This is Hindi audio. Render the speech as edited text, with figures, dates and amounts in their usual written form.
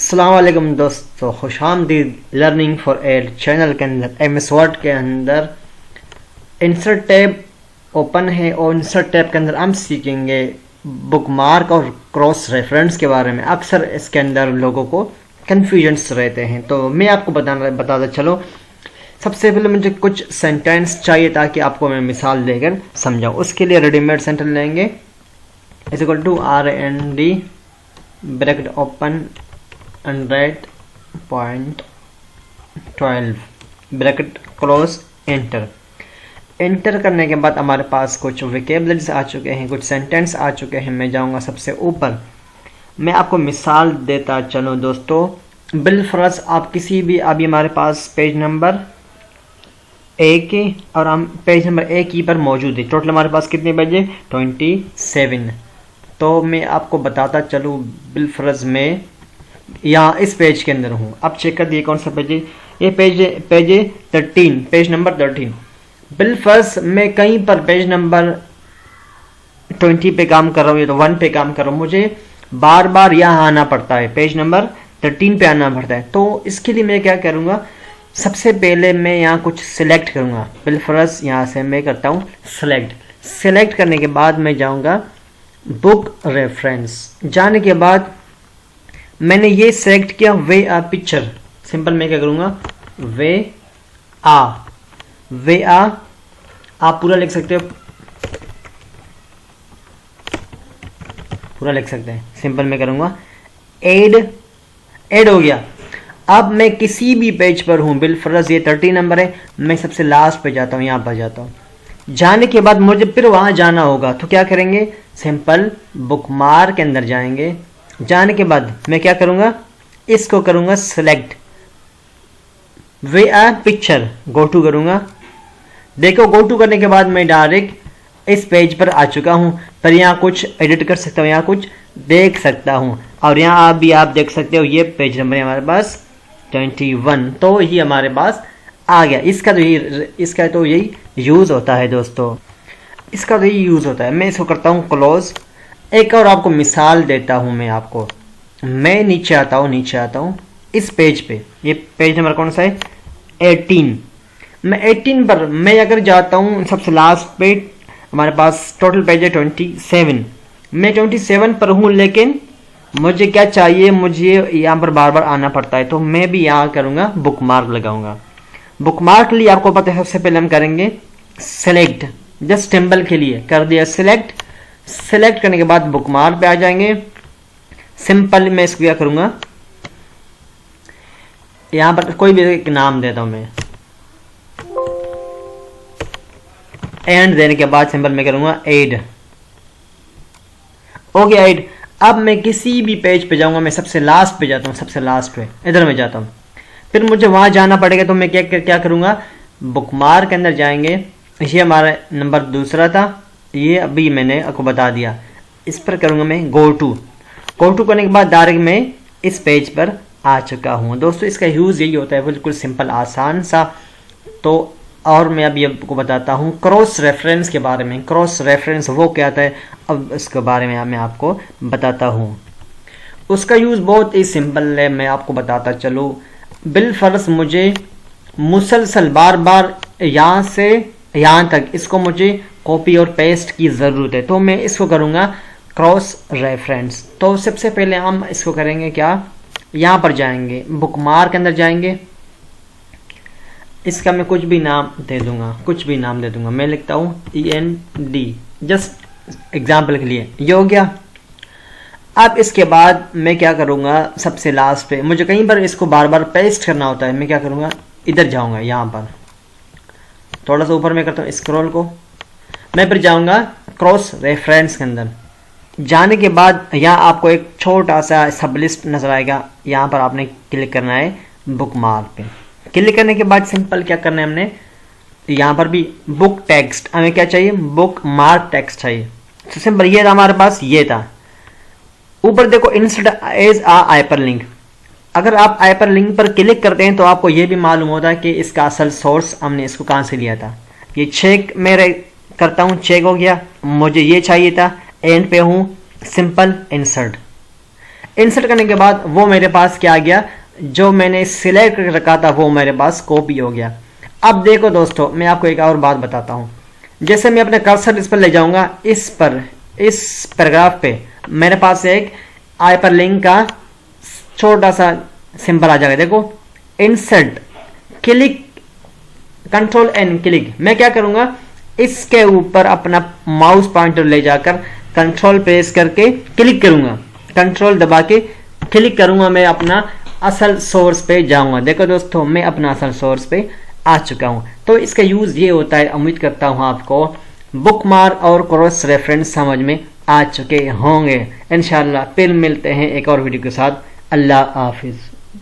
अस्सलाम वालेकुम दोस्तों, खुश आमदीद लर्निंग फॉर एड चैनल के अंदर एमएस वर्ड के अंदर इंसर्ट टैब ओपन है और इंसर्ट टैब के अंदर हम सीखेंगे बुकमार्क और क्रॉस रेफरेंस के बारे में। अक्सर इसके अंदर लोगों को कन्फ्यूजन्स रहते हैं, तो मैं आपको बताता चलो। सबसे पहले मुझे कुछ सेंटेंस चाहिए ताकि आपको मैं मिसाल देकर समझाऊँ। उसके लिए रेडीमेड सेंटेंस लेंगे, is equal to RND bracket open 100.12 bracket close, enter. Enter करने के बाद हमारे पास कुछ वोकैबुलरीज आ चुके हैं, कुछ सेंटेंस आ चुके हैं। मैं जाऊंगा सबसे ऊपर, मैं आपको मिसाल देता चलूँ दोस्तों। बिलफरज आप किसी भी, अभी हमारे पास पेज नंबर 1 और हम पेज नंबर 1 ही पर मौजूद है। टोटल हमारे पास कितने पेज है? 27। तो मैं आपको बताता चलूँ, बिलफरज में यहाँ इस पेज के अंदर हूँ। अब चेक कर दिए कौन सा पेज है। ये पेज 13, पेज नंबर 13। बिलफर्ज मैं कहीं पर पेज नंबर 20 पे काम कर रहा हूँ या तो 1 पे काम कर रहा हूँ, मुझे बार बार यहाँ आना पड़ता है, पेज नंबर 13 पे आना पड़ता है। तो इसके लिए मैं क्या करूँगा, सबसे पहले मैं यहाँ कुछ सिलेक्ट करूँगा। बिलफर्ज यहाँ से मैं करता हूँ सिलेक्ट करने के बाद मैं जाऊँगा बुक रेफरेंस। जाने के बाद मैंने ये सेलेक्ट किया वे आ पिक्चर। सिंपल मैं क्या करूँगा, वे आ आप पूरा लिख सकते हो, पूरा लिख सकते हैं। सिंपल मैं करूँगा एड हो गया। अब मैं किसी भी पेज पर हूँ, बिलफरज ये 30 नंबर है, मैं सबसे लास्ट पे जाता हूँ, यहाँ पर जाता हूँ। जाने के बाद मुझे फिर वहाँ जाना होगा, तो क्या करेंगे, सिंपल बुकमार्क के अंदर जाएंगे। जाने के बाद मैं क्या करूंगा, इसको करूंगा सिलेक्ट, वे आ पिक्चर, गो टू करूंगा। देखो गो टू करने के बाद मैं डायरेक्ट इस पेज पर आ चुका हूं, पर यहाँ कुछ एडिट कर सकता हूँ, यहाँ कुछ देख सकता हूँ। और यहाँ आप देख सकते हो ये पेज नंबर है हमारे पास 21। तो ये हमारे पास आ गया। इसका तो यही यूज होता है दोस्तों, इसका तो यही यूज होता है। मैं इसको करता हूँ क्लोज। एक और आपको मिसाल देता हूं मैं आपको। मैं नीचे आता हूं इस पेज पे। ये पेज नंबर कौन सा है? 18। मैं 18 पर मैं अगर जाता हूं सबसे लास्ट पे, हमारे पास टोटल पेज है 27। मैं 27 पर हूं, लेकिन मुझे क्या चाहिए, मुझे यहाँ पर बार बार आना पड़ता है। तो मैं भी यहाँ करूँगा बुकमार्क लगाऊंगा। बुकमार्क के लिए आपको पता है सबसे पहले हम करेंगे सेलेक्ट, जस्ट सिंबल के लिए कर दिया सेलेक्ट करने के बाद बुकमार्क पे आ जाएंगे। सिंपल मैं इसको क्या करूंगा, यहां पर कोई भी एक नाम देता हूं मैं, एंड देने के बाद सिंपल मैं करूंगा एड। हो गया एड। अब मैं किसी भी पेज पे जाऊंगा, मैं सबसे लास्ट पे जाता हूं, सबसे लास्ट पे इधर में जाता हूं, फिर मुझे वहां जाना पड़ेगा। तो मैं क्या करूंगा, बुकमार्क के अंदर जाएंगे। ये हमारा नंबर दूसरा था, ये अभी मैंने आपको बता दिया। इस पर करूंगा मैं गो टू करने के बाद डायरेक्ट मैं इस पेज पर आ चुका हूं। दोस्तों इसका यूज यही होता है, बिल्कुल सिंपल आसान सा। तो और मैं अभी आपको बताता हूं क्रॉस रेफरेंस के बारे में। क्रॉस रेफरेंस वो क्या आता है, अब इसके बारे में मैं आपको बताता हूं। उसका यूज बहुत ही सिंपल है, मैं आपको बताता चलूँ। बिलफर्ज मुझे मुसलसल बार बार यहाँ से यहाँ तक इसको मुझे कॉपी और पेस्ट की ज़रूरत है, तो मैं इसको करूँगा क्रॉस रेफरेंस। तो सबसे पहले हम इसको करेंगे क्या, यहाँ पर जाएंगे, बुकमार्क के अंदर जाएंगे। इसका मैं कुछ भी नाम दे दूंगा, मैं लिखता हूँ END, जस्ट एग्जाम्पल के लिए। ये हो गया। अब इसके बाद मैं क्या करूँगा, सबसे लास्ट पे मुझे कहीं पर इसको बार बार पेस्ट करना होता है, मैं क्या करूँगा, इधर जाऊँगा, यहाँ पर थोड़ा सा ऊपर में करता हूँ स्क्रॉल को, मैं फिर जाऊंगा क्रॉस रेफरेंस के अंदर। जाने के बाद यहाँ आपको एक छोटा सा सब लिस्ट नजर आएगा, यहाँ पर आपने क्लिक करना है बुकमार्क पे। क्लिक करने के बाद सिंपल क्या करना है, हमने यहाँ पर भी बुक टेक्स्ट, हमें क्या चाहिए, बुकमार्क टेक्स्ट चाहिए। तो सिंपल ये था हमारे पास, ये था। ऊपर देखो इंसर्ट एज आ हाइपरलिंक। अगर आप हाइपरलिंक पर क्लिक करते हैं तो आपको ये भी मालूम होता है कि इसका असल सोर्स हमने इसको कहाँ से लिया था। ये चेक मेरे करता हूँ, चेक हो गया, मुझे ये चाहिए था, एंड पे हूँ, सिंपल इंसर्ट। इंसर्ट करने के बाद वो मेरे पास क्या आ गया, जो मैंने सिलेक्ट करके रखा था वो मेरे पास कॉपी हो गया। अब देखो दोस्तों, मैं आपको एक और बात बताता हूँ। जैसे मैं अपने कर्सर इस पर ले जाऊंगा, इस पैराग्राफ पे मेरे पास एक हाइपरलिंक का छोटा सा सिंबल आ जाएगा। देखो, insert, click, control N click. मैं क्या करूंगा, इसके ऊपर अपना माउस पॉइंटर ले जाकर कंट्रोल प्रेस करके क्लिक करूंगा, कंट्रोल दबा के क्लिक करूंगा, मैं अपना असल सोर्स पे जाऊंगा। देखो दोस्तों, मैं अपना असल सोर्स पे आ चुका हूं। तो इसका यूज ये होता है, उम्मीद करता हूं आपको बुकमार्क और क्रॉस रेफरेंस समझ में आ चुके होंगे। इंशाल्लाह फिर मिलते हैं एक और वीडियो के साथ। अल्लाह हाफिज।